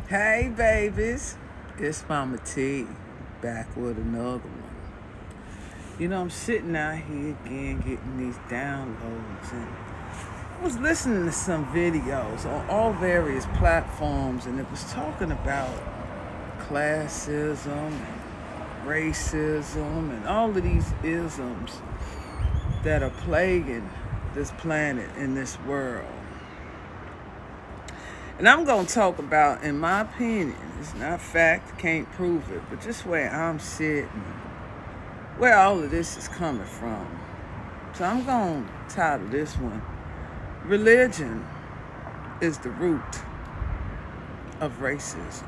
Hey babies, it's MahMah Tea, back with another one. I'm sitting out here again getting these downloads, and I was listening to some videos on all various platforms, and it was talking about classism and racism and all of these isms that are plaguing this planet and this world. And I'm going to talk about, in my opinion, it's not fact, can't prove it, but just where I'm sitting, where all of this is coming from. So I'm going to title this one, Religion is the Root of Racism.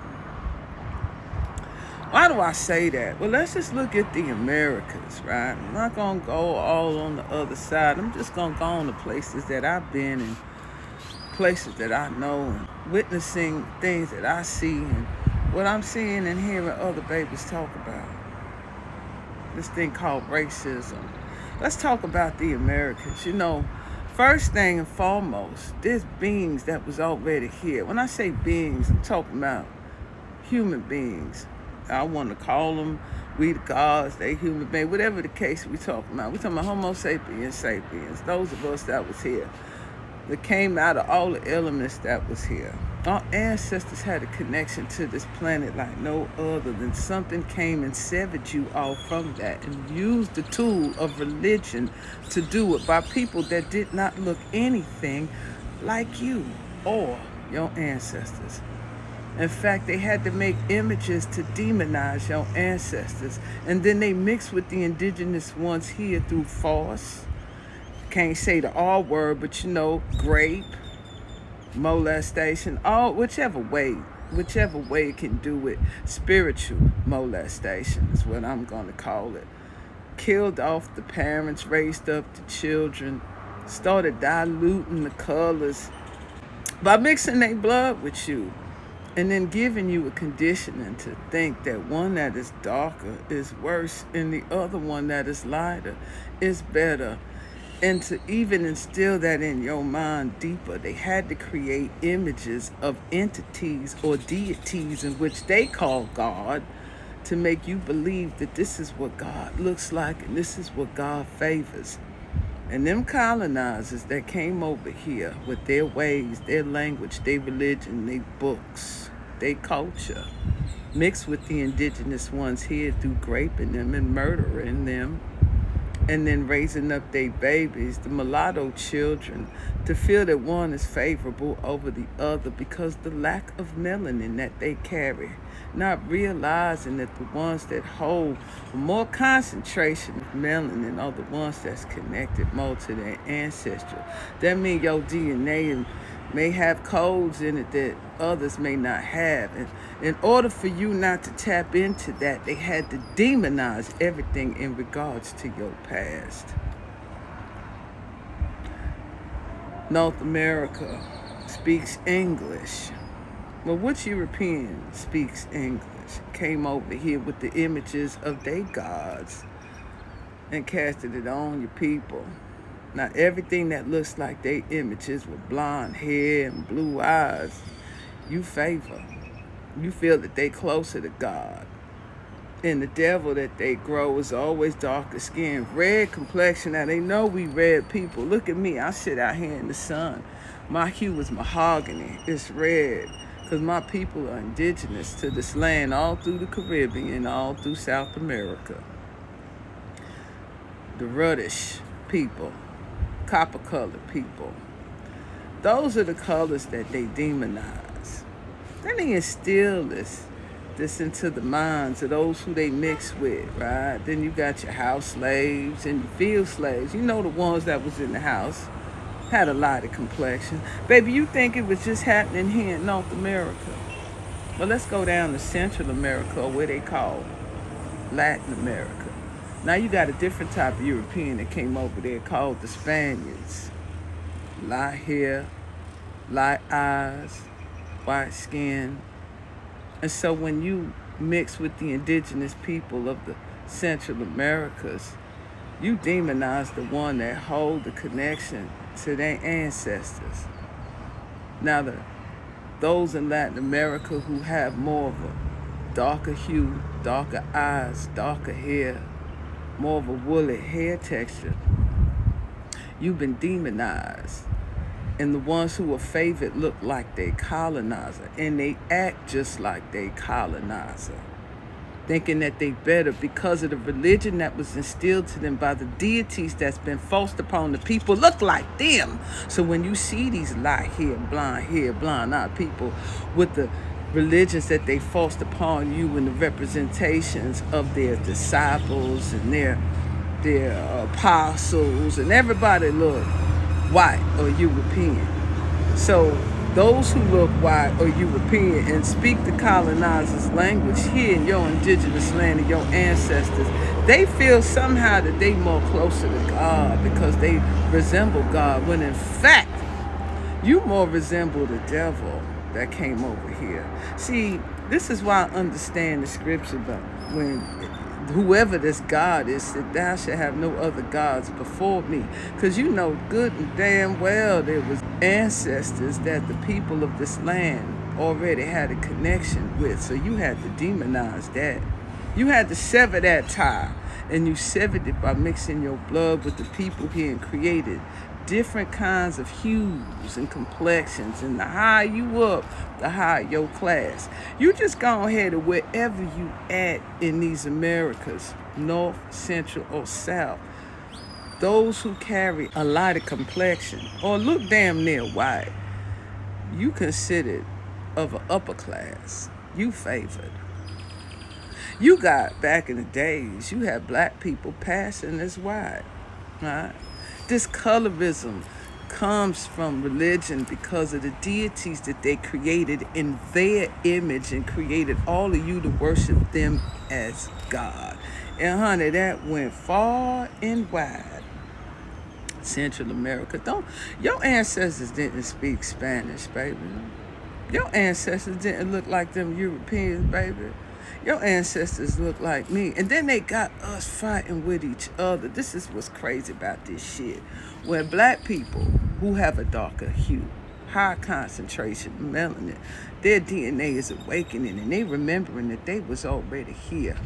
Why do I say that? Well, let's just look at the Americas, right? I'm not going to go all on the other side. I'm just going to go on the places that I've been in, places that I know, and witnessing things that I see and what I'm seeing and hearing other babies talk about. This thing called racism. Let's talk about the Americans. First thing and foremost, there's beings that was already here. When I say beings, I'm talking about human beings. I want to call them we the gods, they human beings, whatever the case we talking about. We're talking about Homo sapiens sapiens, those of us that was here, that came out of all the elements that was here. Our ancestors had a connection to this planet like no other. Than something came and severed you all from that and used the tool of religion to do it by people that did not look anything like you or your ancestors. In fact, they had to make images to demonize your ancestors, and then they mixed with the indigenous ones here through force. Can't say the R word, but grape, molestation, all whichever way it can do it. Spiritual molestation is what I'm gonna call it. Killed off the parents, raised up the children, started diluting the colors by mixing their blood with you, and then giving you a conditioning to think that one that is darker is worse and the other one that is lighter is better. And to even instill that in your mind deeper, they had to create images of entities or deities in which they call God, to make you believe that this is what God looks like and this is what God favors. And them colonizers that came over here with their ways, their language, their religion, their books, their culture, mixed with the indigenous ones here through raping them and murdering them, and then raising up their babies, the mulatto children, to feel that one is favorable over the other because the lack of melanin that they carry, not realizing that the ones that hold more concentration of melanin are the ones that's connected more to their ancestry. That means your DNA may have codes in it that others may not have. And in order for you not to tap into that, they had to demonize everything in regards to your past. North America speaks English. Well, which European speaks English? Came over here with the images of their gods and casted it on your people. Now, everything that looks like they images with blonde hair and blue eyes, you favor. You feel that they closer to God. And the devil that they grow is always darker skin, red complexion. Now, they know we red people. Look at me. I sit out here in the sun. My hue is mahogany. It's red because my people are indigenous to this land all through the Caribbean, all through South America. The reddish people, copper-colored people. Those are the colors that they demonize. Then they instill this into the minds of those who they mix with, right? Then you got your house slaves and your field slaves. The ones that was in the house had a lighter complexion. Baby, you think it was just happening here in North America? Well, let's go down to Central America, or where they call Latin America. Now you got a different type of European that came over there called the Spaniards. Light hair, light eyes, white skin. And so when you mix with the indigenous people of the Central Americas, you demonize the one that hold the connection to their ancestors. Now the those in Latin America who have more of a darker hue, darker eyes, darker hair, more of a woolly hair texture, you've been demonized. And the ones who are favored look like they colonizer, and they act just like they colonizer, thinking that they better because of the religion that was instilled to them by the deities that's been forced upon the people look like them. So when you see these light hair, blind eyed people with the religions that they forced upon you and the representations of their disciples and their apostles, and everybody look white or European. So those who look white or European and speak the colonizers' language here in your indigenous land and your ancestors, they feel somehow that they more closer to God because they resemble God, when in fact, you more resemble the devil that came over here. See, this is why I understand the scripture, but when whoever this God is, that thou shalt have no other gods before me. Because you know good and damn well there was ancestors that the people of this land already had a connection with. So you had to demonize that. You had to sever that tie. And you severed it by mixing your blood with the people here and created different kinds of hues and complexions. And the higher you up, the higher your class. You just go ahead and wherever you at in these Americas, North, Central, or South, those who carry a lighter complexion or look damn near white, you considered of an upper class. You favored. You got, back in the days, you had black people passing as white, right? This colorism comes from religion because of the deities that they created in their image and created all of you to worship them as God. And honey, that went far and wide. Central America, your ancestors didn't speak Spanish, baby. Your ancestors didn't look like them Europeans, baby. Your ancestors look like me. And then they got us fighting with each other. This is what's crazy about this shit. When black people who have a darker hue, high concentration of melanin, their DNA is awakening and they remembering that they was already here.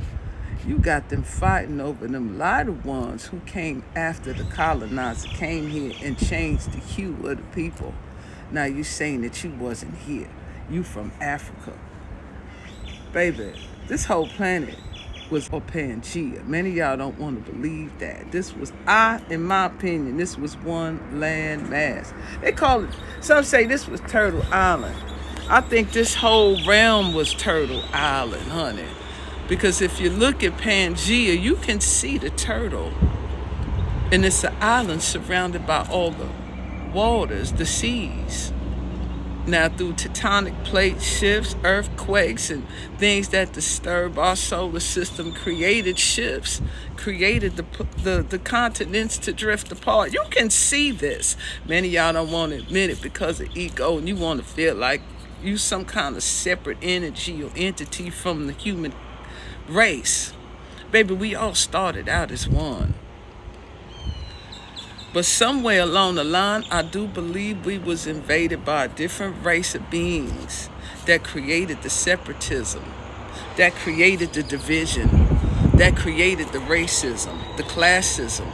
You got them fighting over them lighter ones who came after the colonizer came here and changed the hue of the people. Now you saying that you wasn't here. You from Africa. Baby, this whole planet was a Pangea. Many of y'all don't want to believe that. This was, in my opinion, this was one land mass. They call it, some say this was Turtle Island. I think this whole realm was Turtle Island, honey. Because if you look at Pangea, you can see the turtle. And it's an island surrounded by all the waters, the seas. Now, through tectonic plate shifts, earthquakes, and things that disturb our solar system, created shifts, created the continents to drift apart. You can see this. Many of y'all don't want to admit it because of ego, and you want to feel like you some kind of separate energy or entity from the human race. Baby, we all started out as one. But somewhere along the line, I do believe we was invaded by a different race of beings that created the separatism, that created the division, that created the racism, the classism,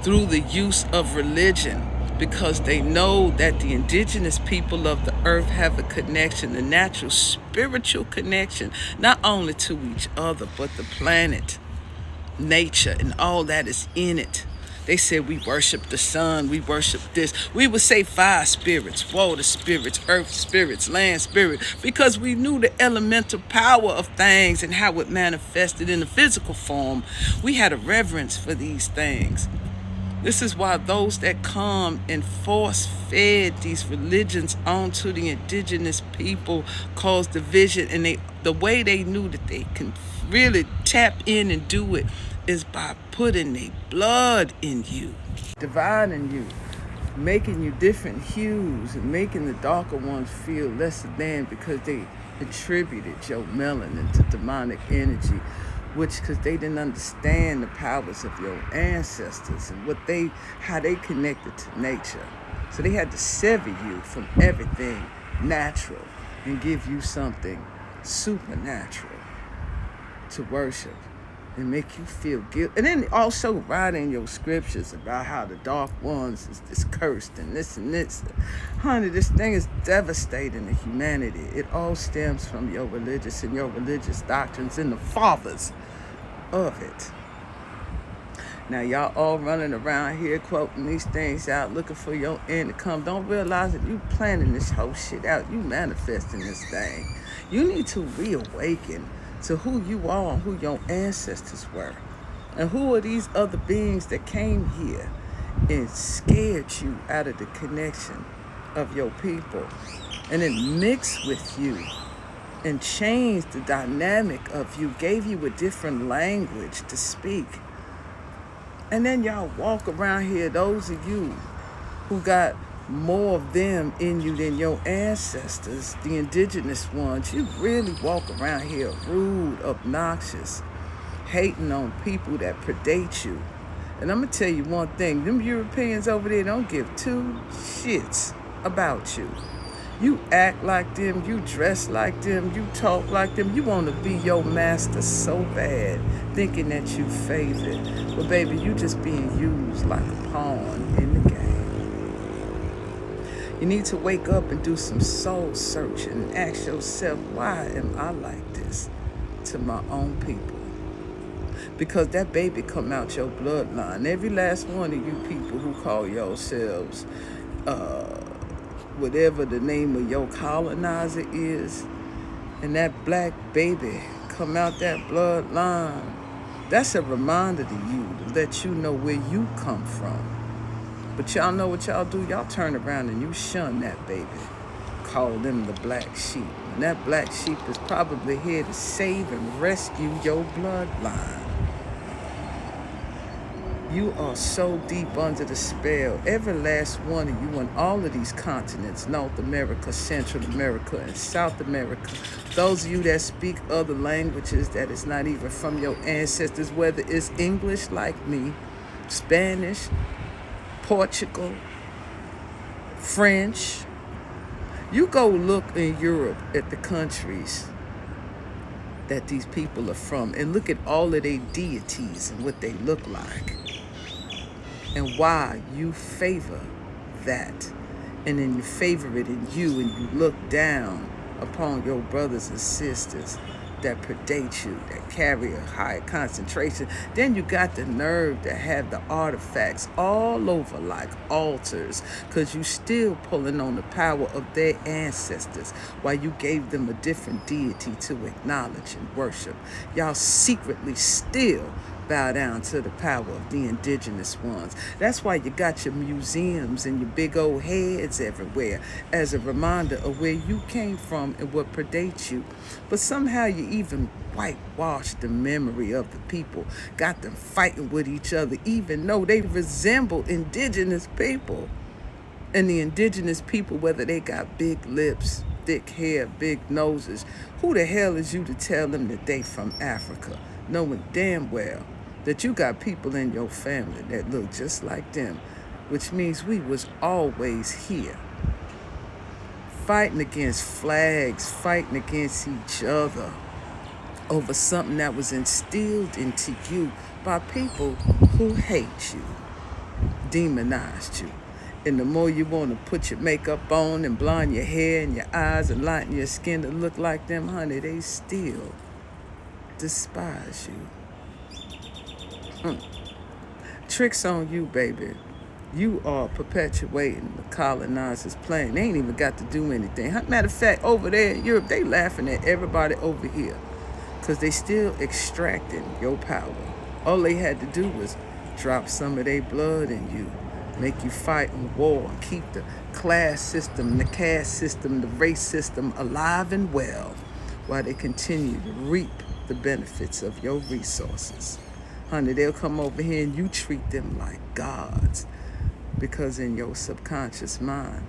through the use of religion, because they know that the indigenous people of the earth have a connection, a natural spiritual connection, not only to each other, but the planet, nature, and all that is in it. They said we worship the sun, we worship this. We would say fire spirits, water spirits, earth spirits, land spirit, because we knew the elemental power of things and how it manifested in the physical form. We had a reverence for these things. This is why those that come and force-fed these religions onto the indigenous people caused division, and the way they knew that they can really tap in and do it is by putting their blood in you, dividing you, making you different hues, and making the darker ones feel lesser than because they attributed your melanin to demonic energy, which because they didn't understand the powers of your ancestors and how they connected to nature. So they had to sever you from everything natural and give you something supernatural to worship and make you feel guilt. And then also write in your scriptures about how the dark ones is cursed and this and this. Honey, this thing is devastating to humanity. It all stems from your religious doctrines and the fathers of it. Now, y'all all running around here quoting these things out, looking for your end to come. Don't realize that you planning this whole shit out. You manifesting this thing. You need to reawaken to who you are and who your ancestors were. And who are these other beings that came here and scared you out of the connection of your people. And then mixed with you and changed the dynamic of you, gave you a different language to speak. And then y'all walk around here, those of you who got more of them in you than your ancestors, the indigenous ones, you really walk around here rude, obnoxious, hating on people that predate you. And I'm going to tell you one thing, them Europeans over there don't give two shits about you. You act like them, you dress like them, you talk like them. You want to be your master so bad, thinking that you favored. But baby, you just being used like a pawn in the game. You need to wake up and do some soul searching and ask yourself, why am I like this to my own people? Because that baby come out your bloodline. Every last one of you people who call yourselves whatever the name of your colonizer is, and that black baby come out that bloodline, that's a reminder to you to let you know where you come from. But y'all know what y'all do? Y'all turn around and you shun that baby. Call them the black sheep. And that black sheep is probably here to save and rescue your bloodline. You are so deep under the spell. Every last one of you on all of these continents, North America, Central America, and South America, those of you that speak other languages that is not even from your ancestors, whether it's English like me, Spanish, Portugal, French, you go look in Europe at the countries that these people are from and look at all of their deities and what they look like. And why you favor that. And then you favor it in you, and you look down upon your brothers and sisters that predate you, that carry a high concentration. Then you got the nerve to have the artifacts all over like altars, because you still pulling on the power of their ancestors while you gave them a different deity to acknowledge and worship. Y'all secretly still bow down to the power of the indigenous ones. That's why you got your museums and your big old heads everywhere as a reminder of where you came from and what predates you. But somehow you even whitewash the memory of the people, got them fighting with each other even though they resemble indigenous people. And the indigenous people, whether they got big lips, thick hair, big noses, who the hell is you to tell them that they from Africa, knowing damn well that you got people in your family that look just like them, which means we was always here, fighting against flags, fighting against each other over something that was instilled into you by people who hate you, demonized you. And the more you want to put your makeup on and blonde your hair and your eyes and lighten your skin to look like them, honey, they still despise you. Tricks on you, baby. You are perpetuating the colonizers' plan. They ain't even got to do anything. Matter of fact, over there in Europe, they laughing at everybody over here because they still extracting your power. All they had to do was drop some of their blood in you, make you fight in war, keep the class system, the caste system, the race system alive and well while they continue to reap the benefits of your resources. Honey, they'll come over here and you treat them like gods because in your subconscious mind,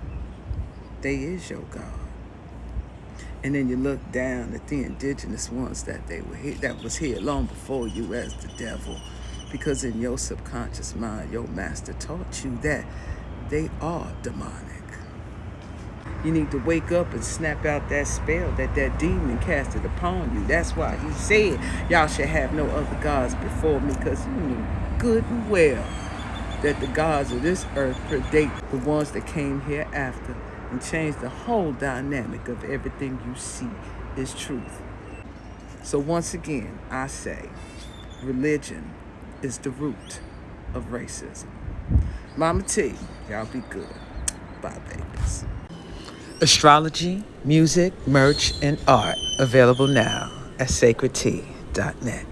they is your God. And then you look down at the indigenous ones that was here long before you as the devil, because in your subconscious mind, your master taught you that they are demonic. You need to wake up and snap out that spell that demon casted upon you. That's why he said, y'all should have no other gods before me, because you knew good and well that the gods of this earth predate the ones that came here after and changed the whole dynamic of everything you see is truth. So once again, I say, religion is the root of racism. MahMah Tea, y'all be good. Bye, babies. Astrology, music, merch, and art available now at sacredtea.net.